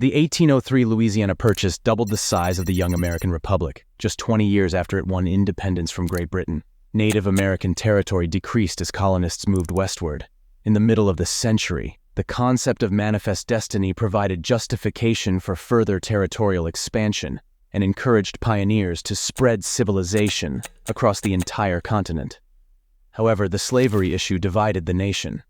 The 1803 Louisiana Purchase doubled the size of the young American Republic, just 20 years after it won independence from Great Britain. Native American territory decreased as colonists moved westward. In the middle of the century, the concept of manifest destiny provided justification for further territorial expansion and encouraged pioneers to spread civilization across the entire continent. However, the slavery issue divided the nation.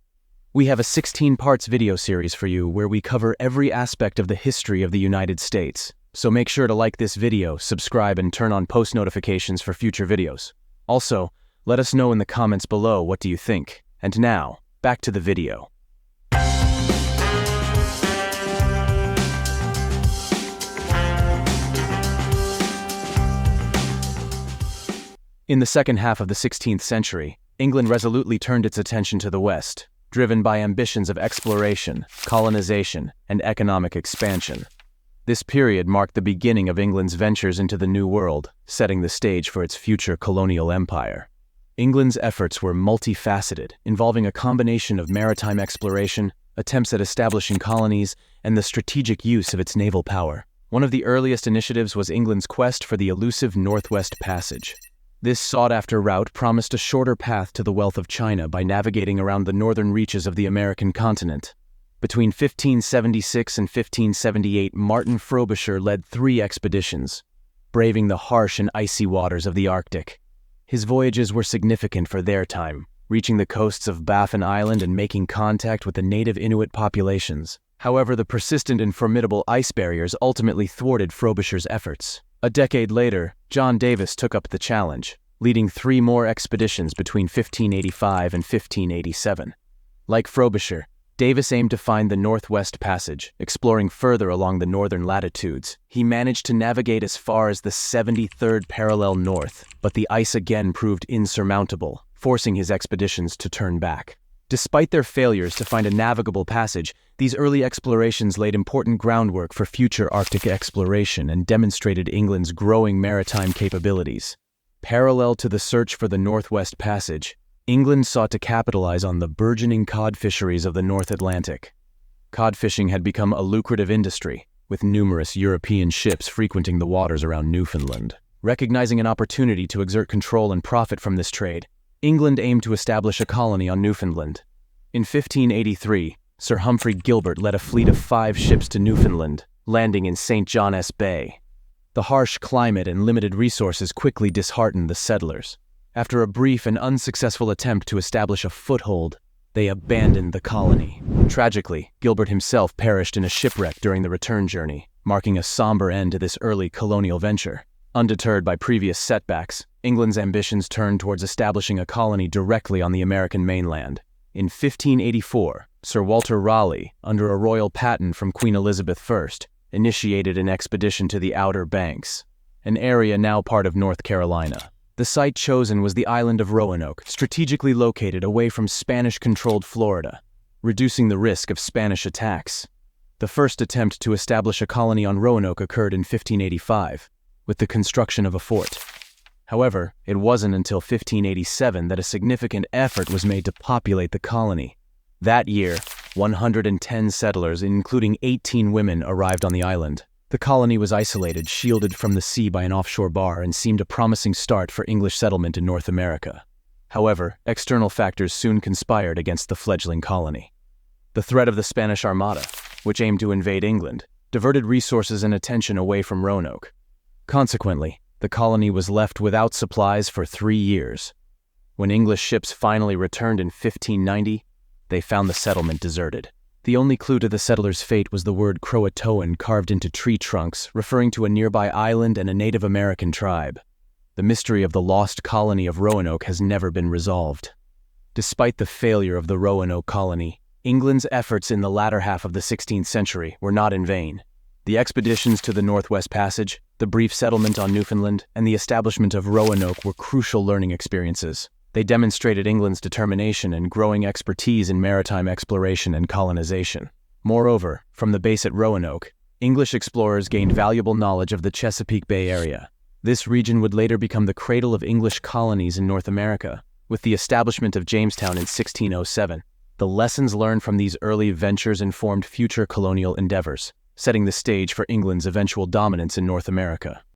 We have a 16-parts video series for you where we cover every aspect of the history of the United States. So make sure to like this video, subscribe, and turn on post notifications for future videos. Also, let us know in the comments below what do you think. And now, back to the video. In the second half of the 16th century, England resolutely turned its attention to the West, driven by ambitions of exploration, colonization, and economic expansion. This period marked the beginning of England's ventures into the New World, setting the stage for its future colonial empire. England's efforts were multifaceted, involving a combination of maritime exploration, attempts at establishing colonies, and the strategic use of its naval power. One of the earliest initiatives was England's quest for the elusive Northwest Passage. This sought-after route promised a shorter path to the wealth of China by navigating around the northern reaches of the American continent. Between 1576 and 1578, Martin Frobisher led 3 expeditions, braving the harsh and icy waters of the Arctic. His voyages were significant for their time, reaching the coasts of Baffin Island and making contact with the native Inuit populations. However, the persistent and formidable ice barriers ultimately thwarted Frobisher's efforts. A decade later, John Davis took up the challenge, leading 3 more expeditions between 1585 and 1587. Like Frobisher, Davis aimed to find the Northwest Passage, exploring further along the northern latitudes. He managed to navigate as far as the 73rd parallel north, but the ice again proved insurmountable, forcing his expeditions to turn back. Despite their failures to find a navigable passage, these early explorations laid important groundwork for future Arctic exploration and demonstrated England's growing maritime capabilities. Parallel to the search for the Northwest Passage, England sought to capitalize on the burgeoning cod fisheries of the North Atlantic. Cod fishing had become a lucrative industry, with numerous European ships frequenting the waters around Newfoundland. Recognizing an opportunity to exert control and profit from this trade, England aimed to establish a colony on Newfoundland. In 1583, Sir Humphrey Gilbert led a fleet of 5 ships to Newfoundland, landing in St. John's Bay. The harsh climate and limited resources quickly disheartened the settlers. After a brief and unsuccessful attempt to establish a foothold, they abandoned the colony. Tragically, Gilbert himself perished in a shipwreck during the return journey, marking a somber end to this early colonial venture. Undeterred by previous setbacks, England's ambitions turned towards establishing a colony directly on the American mainland. In 1584, Sir Walter Raleigh, under a royal patent from Queen Elizabeth I, initiated an expedition to the Outer Banks, an area now part of North Carolina. The site chosen was the island of Roanoke, strategically located away from Spanish-controlled Florida, reducing the risk of Spanish attacks. The first attempt to establish a colony on Roanoke occurred in 1585, with the construction of a fort. However, it wasn't until 1587 that a significant effort was made to populate the colony. That year, 110 settlers, including 18 women, arrived on the island. The colony was isolated, shielded from the sea by an offshore bar, and seemed a promising start for English settlement in North America. However, external factors soon conspired against the fledgling colony. The threat of the Spanish Armada, which aimed to invade England, diverted resources and attention away from Roanoke. Consequently, the colony was left without supplies for 3 years. When English ships finally returned in 1590, they found the settlement deserted. The only clue to the settlers' fate was the word Croatoan carved into tree trunks, referring to a nearby island and a Native American tribe. The mystery of the lost colony of Roanoke has never been resolved. Despite the failure of the Roanoke colony, England's efforts in the latter half of the 16th century were not in vain. The expeditions to the Northwest Passage, the brief settlement on Newfoundland, and the establishment of Roanoke were crucial learning experiences. They demonstrated England's determination and growing expertise in maritime exploration and colonization. Moreover, from the base at Roanoke, English explorers gained valuable knowledge of the Chesapeake Bay area. This region would later become the cradle of English colonies in North America, with the establishment of Jamestown in 1607. The lessons learned from these early ventures informed future colonial endeavors. setting the stage for England's eventual dominance in North America.